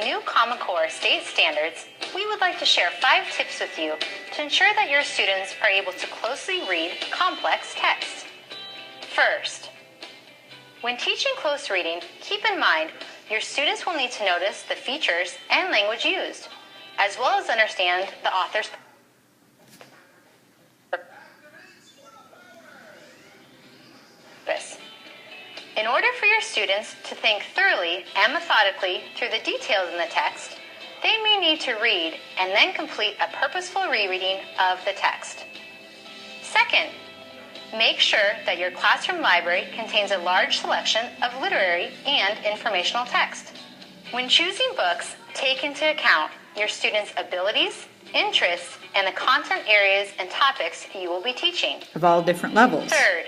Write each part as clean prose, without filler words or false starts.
new Common Core state standards, we would like to share 5 tips with you to ensure that your students are able to closely read complex text. First, when teaching close reading, keep in mind your students will need to notice the features and language used, as well as understand the author's purpose. In order for your students to think thoroughly and methodically through the details in the text, they may need to read and then complete a purposeful rereading of the text. Second, make sure that your classroom library contains a large selection of literary and informational text. When choosing books, take into account your students' abilities, interests, and the content areas and topics you will be teaching. Of all different levels. Third,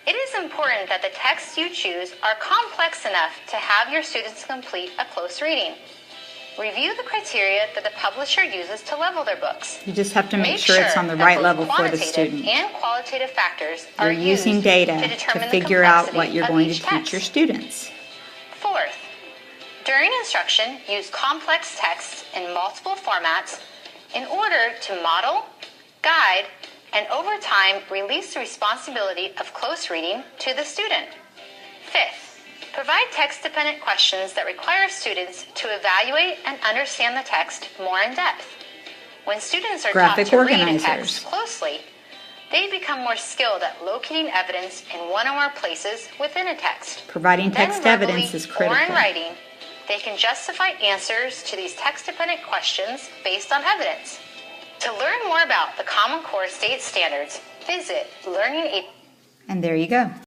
it is important that the texts you choose are complex enough to have your students complete a close reading. Review the criteria that the publisher uses to level their books. You just have to make sure it's on the right level for the student. And qualitative factors You're are using used data to figure out what you're going to teach your students. Fourth, during instruction, use complex texts in multiple formats in order to model, guide, and over time release the responsibility of close reading to the student. Fifth, provide text-dependent questions that require students to evaluate and understand the text more in depth. When students are taught to read a text closely, they become more skilled at locating evidence in one or more places within a text. Providing text evidence is critical. Or in writing, they can justify answers to these text-dependent questions based on evidence. To learn more about the Common Core state standards, visit Learning. And there you go.